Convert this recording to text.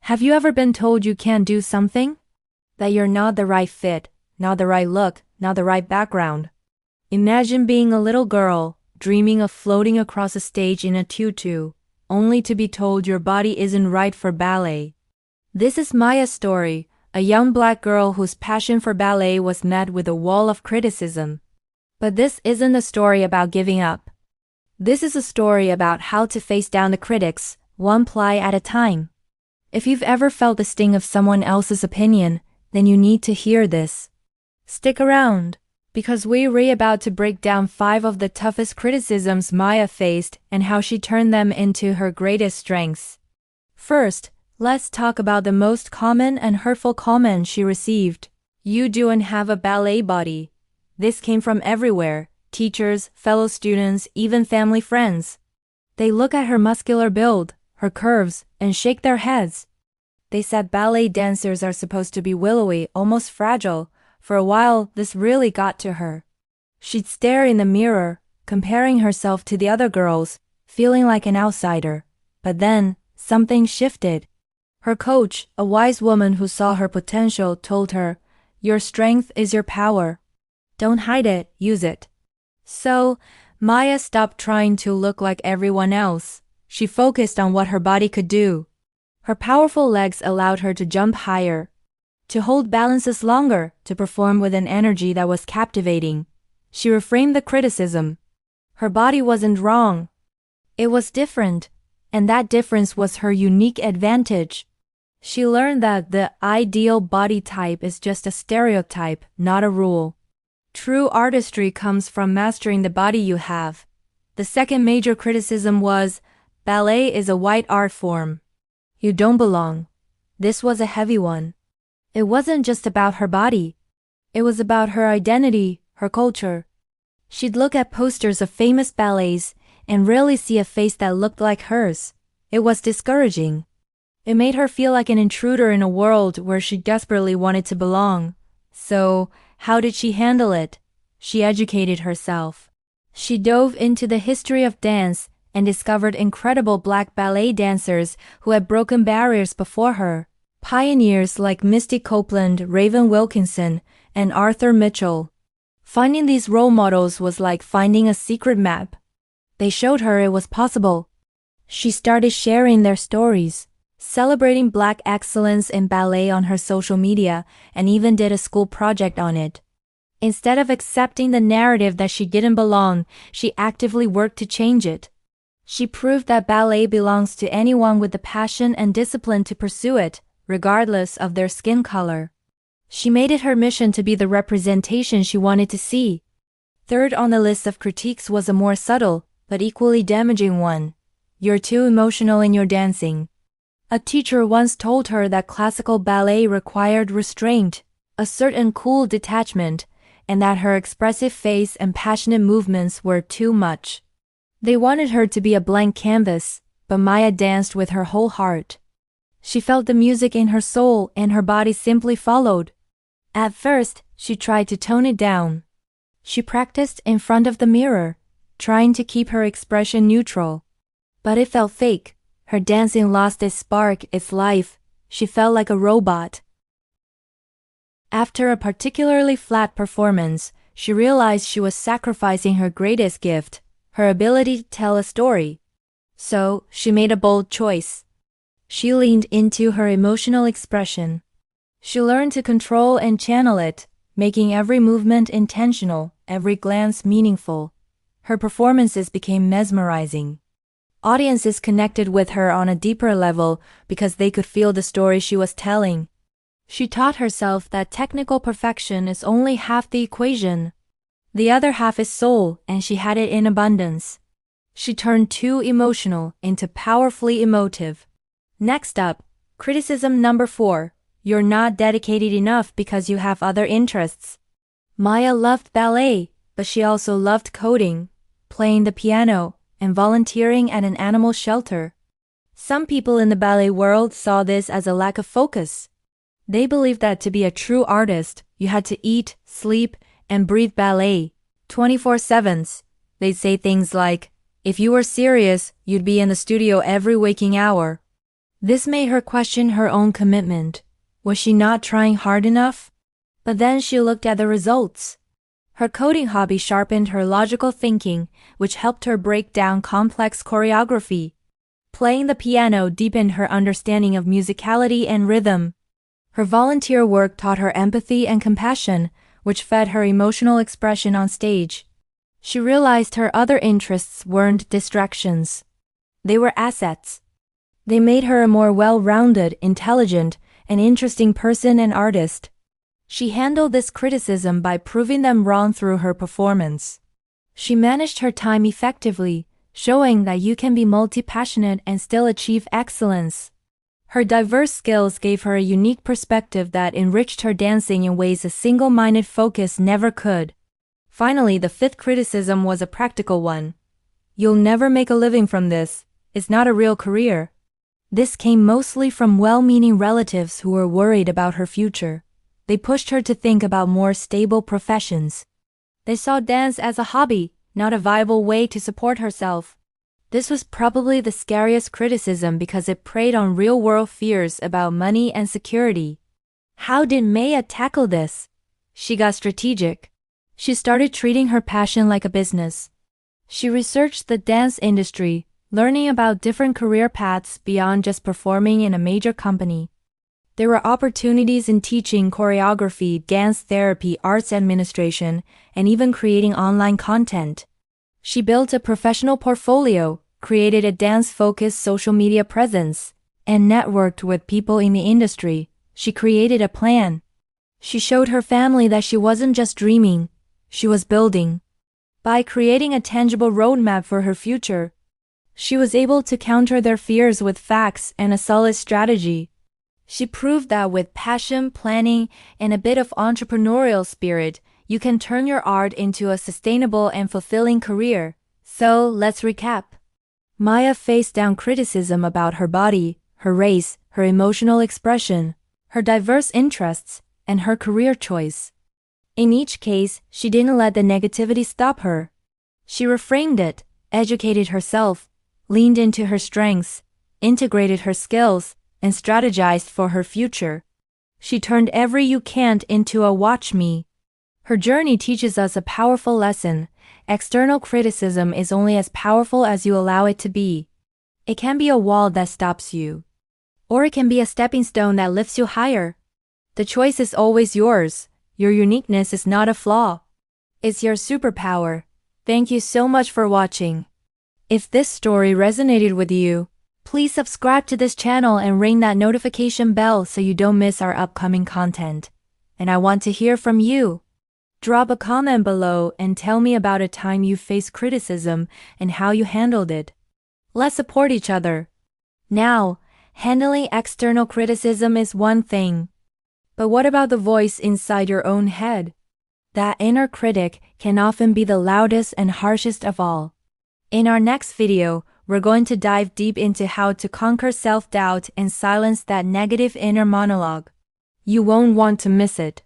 Have you ever been told you can't do something? That you're not the right fit, not the right look, not the right background? Imagine being a little girl, dreaming of floating across a stage in a tutu, only to be told your body isn't right for ballet. This is Maya's story, a young black girl whose passion for ballet was met with a wall of criticism. But this isn't a story about giving up. This is a story about how to face down the critics, one ply at a time. If you've ever felt the sting of someone else's opinion, then you need to hear this. Stick around, because we're about to break down 5 of the toughest criticisms Maya faced and how she turned them into her greatest strengths. First, let's talk about the most common and hurtful comment she received. You don't have a ballet body. This came from everywhere, teachers, fellow students, even family friends. They look at her muscular build, her curves, and shake their heads. They said ballet dancers are supposed to be willowy, almost fragile. For a while, this really got to her. She'd stare in the mirror, comparing herself to the other girls, feeling like an outsider. But then, something shifted. Her coach, a wise woman who saw her potential, told her, "Your strength is your power. Don't hide it, use it." So, Maya stopped trying to look like everyone else. She focused on what her body could do. Her powerful legs allowed her to jump higher, to hold balances longer, to perform with an energy that was captivating. She reframed the criticism. Her body wasn't wrong. It was different, and that difference was her unique advantage. She learned that the ideal body type is just a stereotype, not a rule. True artistry comes from mastering the body you have. The second major criticism was, ballet is a white art form. You don't belong. This was a heavy one. It wasn't just about her body. It was about her identity, her culture. She'd look at posters of famous ballets and rarely see a face that looked like hers. It was discouraging. It made her feel like an intruder in a world where she desperately wanted to belong. So, how did she handle it? She educated herself. She dove into the history of dance and discovered incredible black ballet dancers who had broken barriers before her. Pioneers like Misty Copeland, Raven Wilkinson, and Arthur Mitchell. Finding these role models was like finding a secret map. They showed her it was possible. She started sharing their stories, celebrating black excellence in ballet on her social media, and even did a school project on it. Instead of accepting the narrative that she didn't belong, she actively worked to change it. She proved that ballet belongs to anyone with the passion and discipline to pursue it, regardless of their skin color. She made it her mission to be the representation she wanted to see. Third on the list of critiques was a more subtle, but equally damaging one. You're too emotional in your dancing. A teacher once told her that classical ballet required restraint, a certain cool detachment, and that her expressive face and passionate movements were too much. They wanted her to be a blank canvas, but Maya danced with her whole heart. She felt the music in her soul and her body simply followed. At first, she tried to tone it down. She practiced in front of the mirror, trying to keep her expression neutral. But it felt fake. Her dancing lost its spark, its life. She felt like a robot. After a particularly flat performance, she realized she was sacrificing her greatest gift, her ability to tell a story. So, she made a bold choice. She leaned into her emotional expression. She learned to control and channel it, making every movement intentional, every glance meaningful. Her performances became mesmerizing. Audiences connected with her on a deeper level because they could feel the story she was telling. She taught herself that technical perfection is only half the equation. The other half is soul, and she had it in abundance. She turned too emotional into powerfully emotive. Next up, criticism number 4. You're not dedicated enough because you have other interests. Maya loved ballet, but she also loved coding, playing the piano, and volunteering at an animal shelter. Some people in the ballet world saw this as a lack of focus. They believed that to be a true artist, you had to eat, sleep, and breathe ballet 24/7. They'd say things like, if you were serious, you'd be in the studio every waking hour. This made her question her own commitment. Was she not trying hard enough? But then she looked at the results. Her coding hobby sharpened her logical thinking, which helped her break down complex choreography. Playing the piano deepened her understanding of musicality and rhythm. Her volunteer work taught her empathy and compassion, which fed her emotional expression on stage. She realized her other interests weren't distractions. They were assets. They made her a more well-rounded, intelligent, and interesting person and artist. She handled this criticism by proving them wrong through her performance. She managed her time effectively, showing that you can be multi-passionate and still achieve excellence. Her diverse skills gave her a unique perspective that enriched her dancing in ways a single-minded focus never could. Finally, the fifth criticism was a practical one. You'll never make a living from this. It's not a real career. This came mostly from well-meaning relatives who were worried about her future. They pushed her to think about more stable professions. They saw dance as a hobby, not a viable way to support herself. This was probably the scariest criticism because it preyed on real-world fears about money and security. How did Maya tackle this? She got strategic. She started treating her passion like a business. She researched the dance industry, learning about different career paths beyond just performing in a major company. There were opportunities in teaching choreography, dance therapy, arts administration, and even creating online content. She built a professional portfolio, created a dance-focused social media presence, and networked with people in the industry. She created a plan. She showed her family that she wasn't just dreaming, she was building. By creating a tangible roadmap for her future, she was able to counter their fears with facts and a solid strategy. She proved that with passion, planning, and a bit of entrepreneurial spirit, you can turn your art into a sustainable and fulfilling career. So, let's recap. Maya faced down criticism about her body, her race, her emotional expression, her diverse interests, and her career choice. In each case, she didn't let the negativity stop her. She reframed it, educated herself, leaned into her strengths, integrated her skills, and strategized for her future. She turned every "you can't" into a "watch me." Her journey teaches us a powerful lesson. External criticism is only as powerful as you allow it to be. It can be a wall that stops you, or it can be a stepping stone that lifts you higher. The choice is always yours. Your uniqueness is not a flaw. It's your superpower. Thank you so much for watching. If this story resonated with you, please subscribe to this channel and ring that notification bell so you don't miss our upcoming content. And I want to hear from you. Drop a comment below and tell me about a time you faced criticism and how you handled it. Let's support each other. Now, handling external criticism is one thing. But what about the voice inside your own head? That inner critic can often be the loudest and harshest of all. In our next video, we're going to dive deep into how to conquer self-doubt and silence that negative inner monologue. You won't want to miss it.